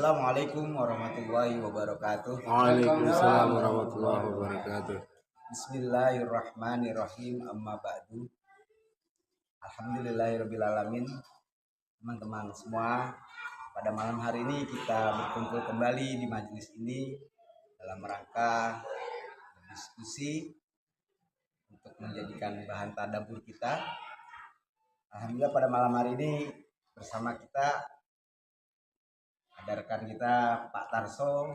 Assalamualaikum warahmatullahi wabarakatuh. Waalaikumsalam warahmatullahi wabarakatuh. Bismillahirrahmanirrahim. Amma ba'du. Alhamdulillahirrabbilalamin. Teman-teman semua, pada malam hari ini kita berkumpul kembali di majelis ini dalam rangka berdiskusi untuk menjadikan bahan tadabbur kita. Alhamdulillah pada malam hari ini bersama kita ada rekan kita Pak Tarso,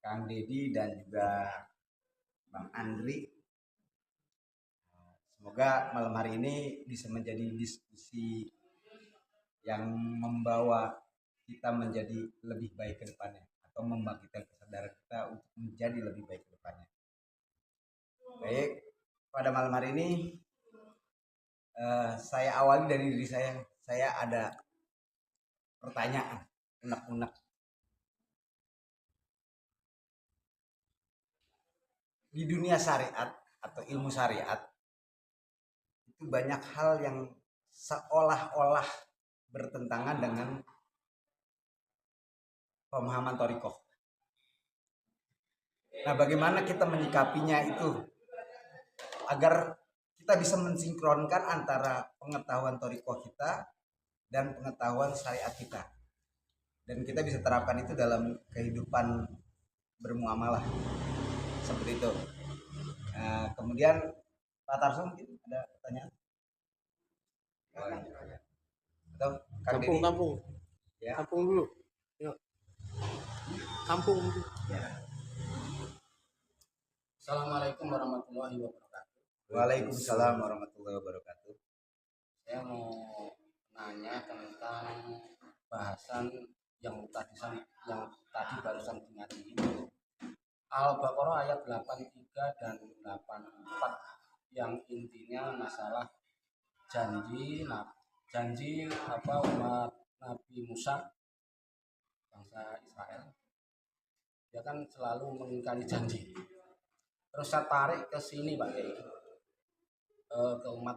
Kang Dedi, dan juga Bang Andri. Semoga malam hari ini bisa menjadi diskusi yang membawa kita menjadi lebih baik ke depannya, atau membangkitkan kesadaran kita untuk menjadi lebih baik ke depannya. Baik, pada malam hari ini saya awali dari diri saya. Saya ada pertanyaan unek-unek. Di dunia syariat atau ilmu syariat itu banyak hal yang seolah-olah bertentangan dengan pemahaman thariqah. Nah, bagaimana kita menyikapinya itu agar kita bisa mensinkronkan antara pengetahuan thariqah kita dan pengetahuan syariat kita, dan kita bisa terapkan itu dalam kehidupan bermuamalah seperti itu. Nah, kemudian Pak Tarso mungkin ada pertanyaan? Atau Kampung. Ya. Kampung dulu. Yuk. Kampung dulu. Ya. Assalamualaikum warahmatullahi wabarakatuh. Waalaikumsalam warahmatullahi wabarakatuh. Saya mau nanya tentang bahasan yang tadi barusan dengar ini. Al-Baqarah ayat 83 dan 84 yang intinya masalah janji umat Nabi Musa, bangsa Israel. Dia kan selalu mengingkari janji. Terus saya tarik ke sini Pak Kiai, ke umat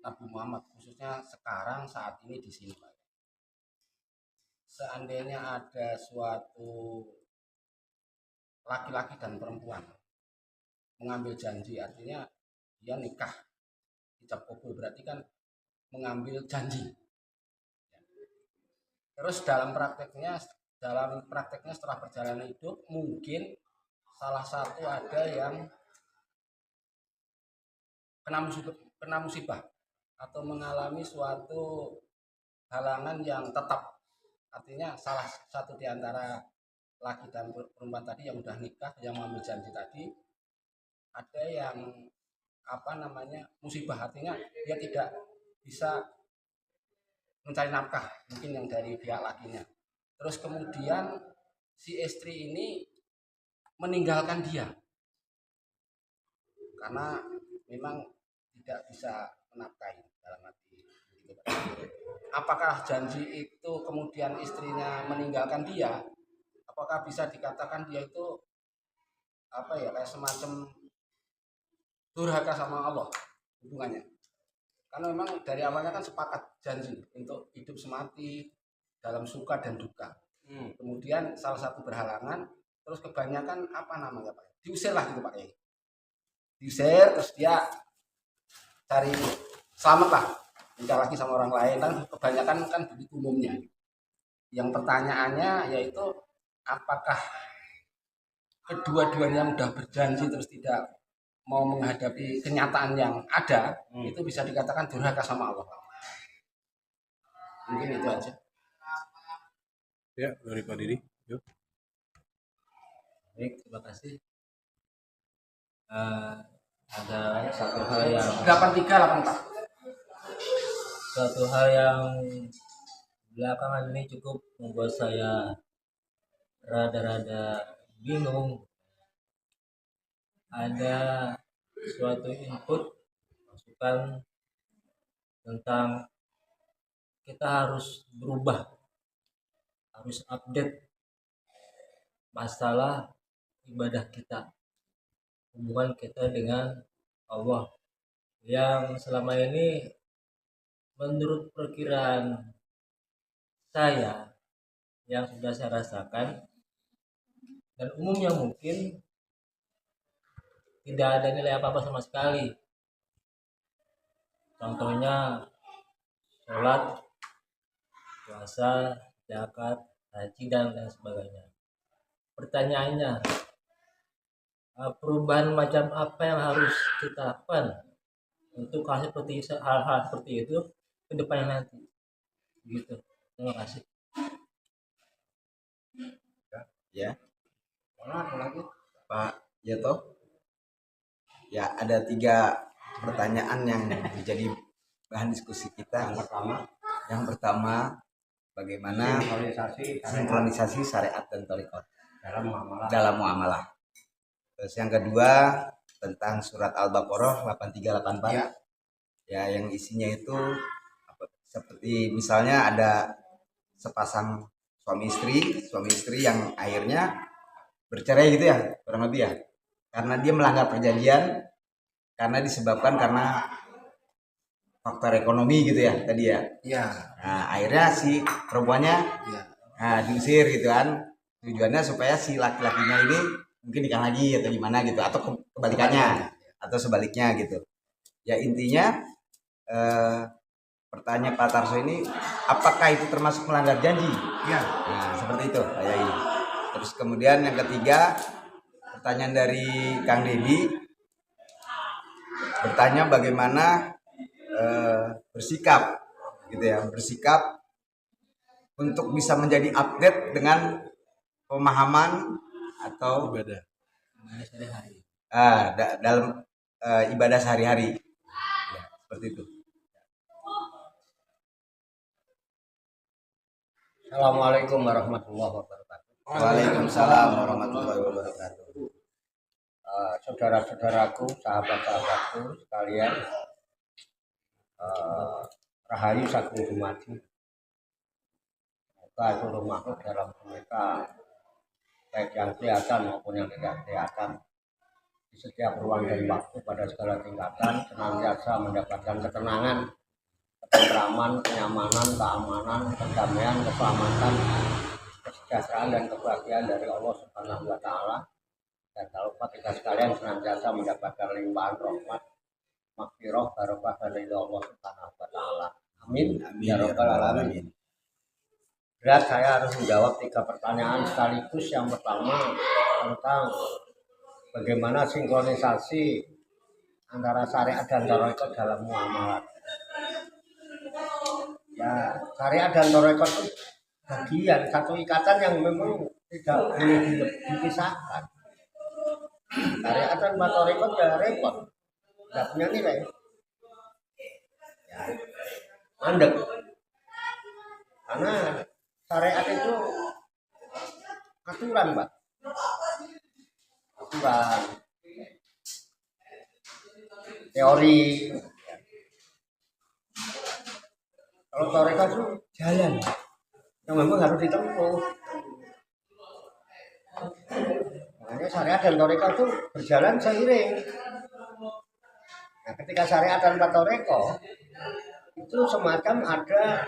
Nabi Muhammad, khususnya sekarang saat ini di sini Pak. Seandainya ada suatu laki-laki dan perempuan mengambil janji, artinya dia nikah, ijab kabul, berarti kan mengambil janji. Terus dalam prakteknya setelah perjalanan hidup mungkin salah satu ada yang kena musibah atau mengalami suatu halangan yang tetap, artinya salah satu di antara laki dan perempuan tadi yang udah nikah, yang mengambil janji tadi, ada yang musibah, artinya dia tidak bisa mencari nafkah, mungkin yang dari pihak lakinya. Terus kemudian si istri ini meninggalkan dia karena memang tidak bisa menafkahi, dalam arti begitu. Apakah janji itu kemudian istrinya meninggalkan dia, apakah bisa dikatakan dia itu kayak semacam durhaka sama Allah hubungannya? Karena memang dari awalnya kan sepakat janji untuk hidup semati dalam suka dan duka. Kemudian salah satu berhalangan, terus kebanyakan Pak? Diusir lah gitu Pak Kiai. Diusir, terus dia cari selamat lah, nikah lagi sama orang lain, kan kebanyakan kan begitu umumnya. Yang pertanyaannya yaitu apakah kedua-duanya udah berjanji terus tidak mau menghadapi kenyataan yang ada, itu bisa dikatakan durhaka sama Allah. Mungkin itu aja. Ya, dari Pak Didi. Yuk. Baik, terima kasih. Ada satu hal yang 8384. Satu hal yang belakangan ini cukup membuat saya rada-rada bingung. Ada suatu input masukan tentang kita harus berubah, harus update masalah ibadah kita, hubungan kita dengan Allah, yang selama ini menurut perkiraan saya yang sudah saya rasakan, dan umumnya mungkin tidak ada nilai apa-apa sama sekali. Contohnya sholat, puasa, zakat, haji, dan lain sebagainya. Pertanyaannya, perubahan macam apa yang harus kita lakukan untuk hal-hal seperti itu ke depannya nanti? Gitu. Terima kasih. Ya, Ada lagi? Pak Yato. Ya, ada 3 pertanyaan yang menjadi bahan diskusi kita. Yang pertama, bagaimana sinkronisasi syariat dan thariqat dalam muamalah. Terus yang kedua tentang surat Al-Baqarah 8384. Ya. Ya, yang isinya itu seperti misalnya ada sepasang suami istri yang akhirnya bercerai gitu ya, kurang lebih ya. Karena dia melanggar perjanjian, karena disebabkan karena faktor ekonomi gitu ya tadi ya. Iya. Nah, akhirnya si perempuannya diusir gitu kan. Tujuannya supaya si laki-lakinya ini mungkin nikah lagi atau gimana gitu, atau kebalikannya atau sebaliknya gitu. Ya intinya pertanyaan Pak Tarso ini, apakah itu termasuk melanggar janji? Iya. Nah, seperti itu kayak ini. Terus kemudian yang ketiga, pertanyaan dari Kang Dedi bertanya bagaimana bersikap gitu ya, bersikap untuk bisa menjadi update dengan pemahaman atau Ibadah. dalam ibadah sehari-hari ya, seperti itu. Assalamualaikum warahmatullahi wabarakatuh. Waalaikumsalam warahmatullahi wabarakatuh. Saudara-saudaraku, sahabat-sahabatku sekalian, Rahayu Sagung Dumadi. Semoga itu makhluk dalam mereka, baik yang kelihatan maupun yang tidak kelihatan, di setiap ruang dan waktu pada segala tingkatan senantiasa mendapatkan ketenangan, ketentraman, kenyamanan, keamanan, kedamaian, keselamatan, kesejahteraan dan kebahagiaan dari Allah Subhanahu wa taala. Dan tak lupa kita sekalian senantiasa mendapatkan limpahan rahmat, maghfirah, barokah dari Allah Subhanahu wa taala. Amin. Ya rabbal alamin. Berat saya harus menjawab 3 pertanyaan sekaligus. Yang pertama tentang bagaimana sinkronisasi antara syariat dan thariqat dalam muamalah. Ya, syariat dan thariqat itu bagian satu ikatan yang memang tidak boleh dipisahkan. Syariat dan thariqat ya repot, tidak punya nilai. Ya, mandek. Karena syariat itu aturan, Pak. Aturan. Teori. Kalau thariqat itu jalan yang memang harus ditempuh. Makanya syariat dan thariqat itu berjalan seiring. Nah, ketika syariat dan thariqat itu semacam ada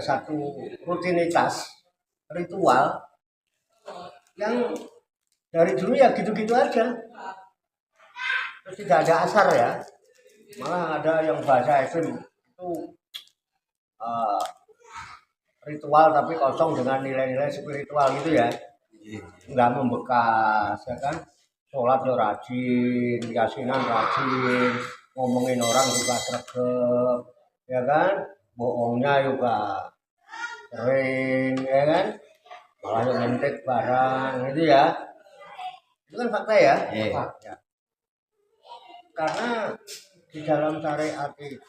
satu rutinitas ritual yang dari dulu ya gitu-gitu aja, terus tidak ada asar ya, malah ada yang bahasa ekstrim itu ritual tapi kosong dengan nilai-nilai spiritual gitu ya, nggak membekas ya kan. Sholat yo rajin, yasinan rajin, ngomongin orang juga sregep ya kan, bohongnya juga sering ya kan, malah yang ngentek barang gitu ya. Itu kan fakta ya. Ya. Karena di dalam syariat itu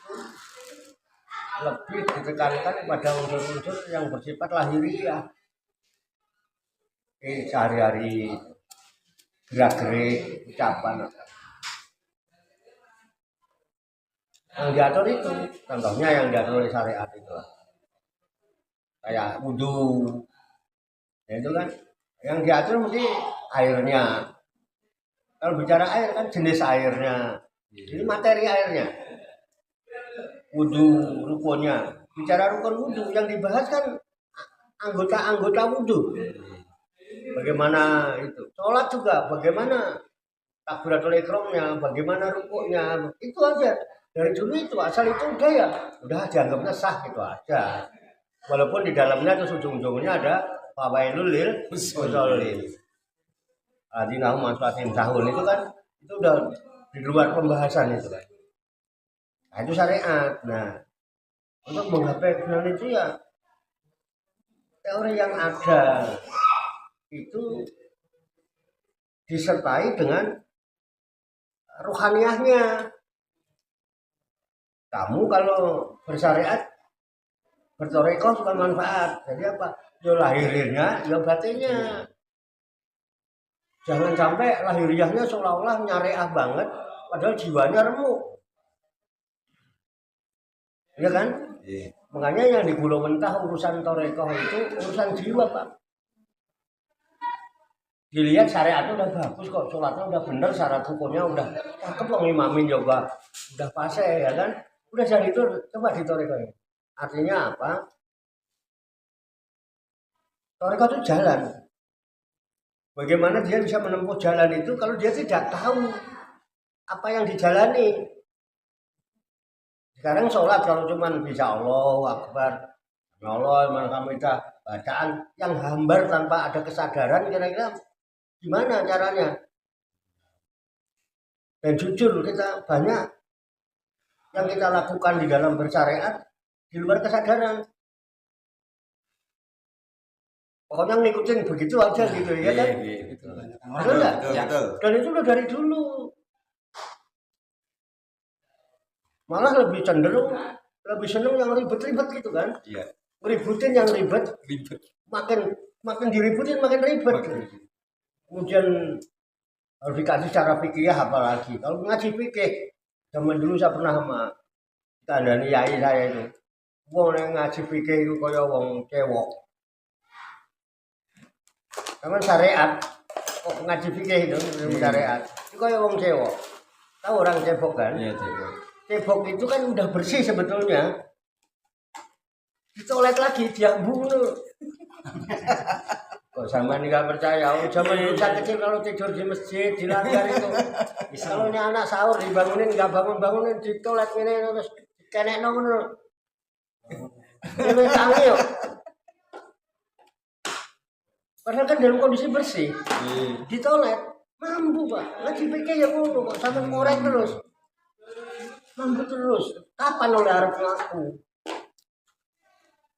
lebih ditekankan pada unsur-unsur yang bersifat lahiriah. Sehari-hari gerak-gerik ucapan yang diatur itu, contohnya yang diatur oleh syariat itu kayak wudhu ya, itu kan yang diatur mesti airnya. Kalau bicara air kan jenis airnya, ini materi airnya. Wudhu rukunnya bicara rukun wudhu, yang dibahas kan anggota-anggota wudhu. Bagaimana itu? Sholat juga, bagaimana takbiratul ihramnya, bagaimana rukuknya, itu aja. Dari dulu itu asal itu udah dianggapnya sah itu aja. Walaupun di dalamnya terus ujung-ujungnya ada fawailul lil musallin. Adinahum manfaatin tahun itu kan itu udah di luar pembahasan itu kan. Nah, itu syariat. Nah, untuk menggapai kebenaran itu ya teori yang ada itu disertai dengan ruhaniyahnya. Kamu kalau bersyariat bertorekoh suka manfaat. Jadi apa? Ya lahirnya, ya batinnya. Jangan sampai lahiriahnya seolah-olah nyariah banget, padahal jiwanya remuk. Ya kan? Iya. Makanya yang di Pulau Mentah urusan torekoh itu urusan jiwa, Pak. Dilihat syariatnya udah bagus kok, sholatnya udah bener, syarat hukumnya udah cakep, ngimamin juga udah pase ya kan. Udah jadi itu coba ditorekoh. Artinya apa? Torekoh itu jalan. Bagaimana dia bisa menempuh jalan itu kalau dia tidak tahu apa yang dijalani. Sekarang sholat kalau cuman bisa Allahu Akbar, Allah Alhamdulillah, bacaan yang hambar tanpa ada kesadaran, kira-kira gimana caranya? Dan jujur kita banyak yang kita lakukan di dalam bersyariat di luar kesadaran. Pokoknya ngikutin begitu aja gitu ya kan? Betul. Betul nggak? Betul. Dan itu udah dari dulu. Malah lebih cenderung, lebih seneng yang ribet-ribet gitu kan? Iya. Ngeributin yang ribet, Ribet. makin diributin makin ribet. Kemudian harus dikasih cara fikih apalagi. Kalau ngaji fikih, zaman dulu saya pernah sama kandani yai saya itu. Wong yang ngaji fikih itu kaya wong cewek. Sama syariat, kok ngaji fikih itu syariat. Itu kaya wong cewek. Tahu orang cebok kan? Iya, cebok. Cebok itu kan udah bersih sebetulnya. Ditolet lagi, diambu. Kok sama nih gak percaya? Oh, zaman dulu saya kecil kalau tidur di masjid, di langgar itu. Kalau ini anak sahur dibangunin, gak bangun-bangunin, ditolet ini terus kenek nongol. Ini tangi yuk. Padahal kan dalam kondisi bersih, ditolet, mampu Pak. Ngaji pikir ya ngono kok sampai ngorek terus. Mampu terus. Kapan oleh harap ngaku?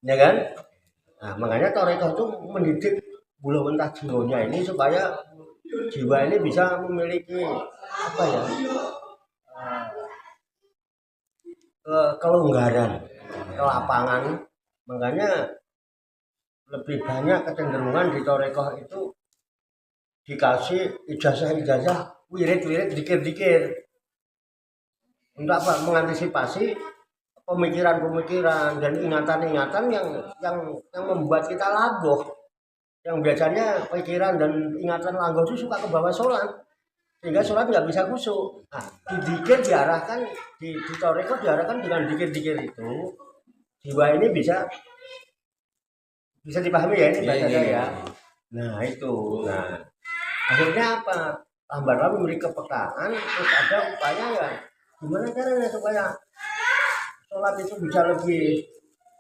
Ya kan? Nah, makanya torekoh itu mendidik bulu mentah jiwanya ini supaya jiwa ini bisa memiliki apa ya? Kelonggaran, kelapangan. Makanya lebih banyak kecenderungan di torekoh itu dikasih ijazah, wirid, dikir-dikir. Untuk apa? Mengantisipasi pemikiran-pemikiran dan ingatan-ingatan yang membuat kita lagoh. Yang biasanya pikiran dan ingatan lagoh itu suka ke bawah sholat. Sehingga sholat nggak bisa khusyuk. Nah, di dikir diarahkan, di torekoh diarahkan dengan dikir-dikir itu, jiwa ini bisa dipahami ya ini bahasa saya. Nah itu, nah akhirnya apa? Tambah memberi kepekaan, terus ada upaya ya. Gimana caranya supaya sholat itu bisa lebih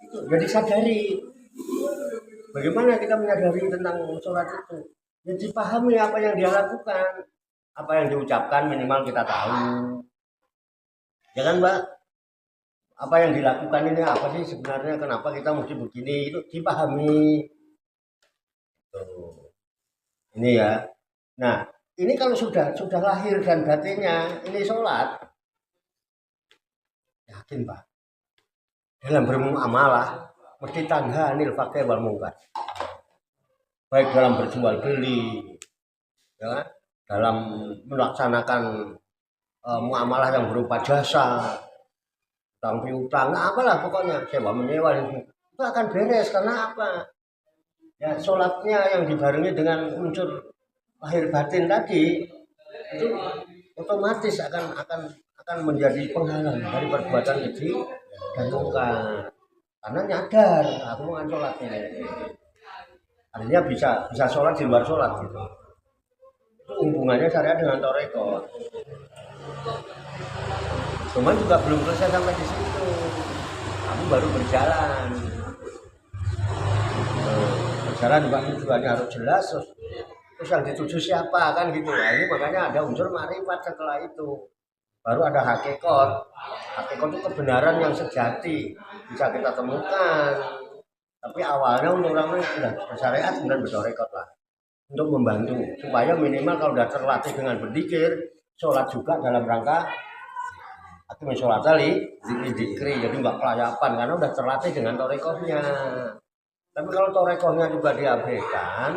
itu jadi sadari. Bagaimana kita menyadari tentang sholat itu? Ya dipahami apa yang dia lakukan, apa yang diucapkan minimal kita tahu. Ya kan Mbak? Apa yang dilakukan ini apa sih sebenarnya, kenapa kita mesti begini, itu dipahami. Tuh. Ini ya. Nah, ini kalau sudah lahir dan batinnya ini sholat, yakin Pak, dalam bermuamalah mesti tanha anil fakir wal mungkar. Baik dalam berjual beli, ya, dalam melaksanakan muamalah yang berupa jasa, utang piutang, apalah pokoknya sewa menyewa itu akan beres. Karena apa? Ya sholatnya yang dibarengi dengan unsur lahir batin tadi itu otomatis akan menjadi penghalang dari perbuatan keji dan mungkar. karena nyadar aku mau sholat ini. Artinya bisa sholat di luar sholat gitu. Itu hubungannya syariat dengan tarekat. Cuman juga belum selesai sampai di situ. Kamu baru berjalan. Berjalan juga tujuannya harus jelas. Terus yang dituju siapa kan gitu. Nah, ini makanya ada unsur makrifat setelah itu. Baru ada hakikat. Hakikat itu kebenaran yang sejati bisa kita temukan. Tapi awalnya untuk orang yang sudah bersyariat kemudian bertarekat lah. Untuk membantu supaya minimal kalau sudah terlatih dengan berzikir, sholat juga dalam rangka atau sholat tadi zikri, jadi nggak kelayapan karena udah terlatih dengan torekohnya. Tapi kalau torekohnya juga diabaikan,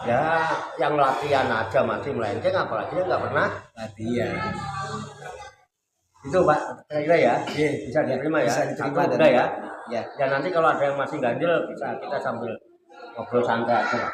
ya yang latihan aja masih melenceng, apalagi yang nggak pernah latihan. Itu Pak, kira-kira ya, bisa diterima ya, Bisa diterima atau dan udah ya. ya. Ya nanti kalau ada yang masih ganjil bisa kita sambil ngobrol santai aja.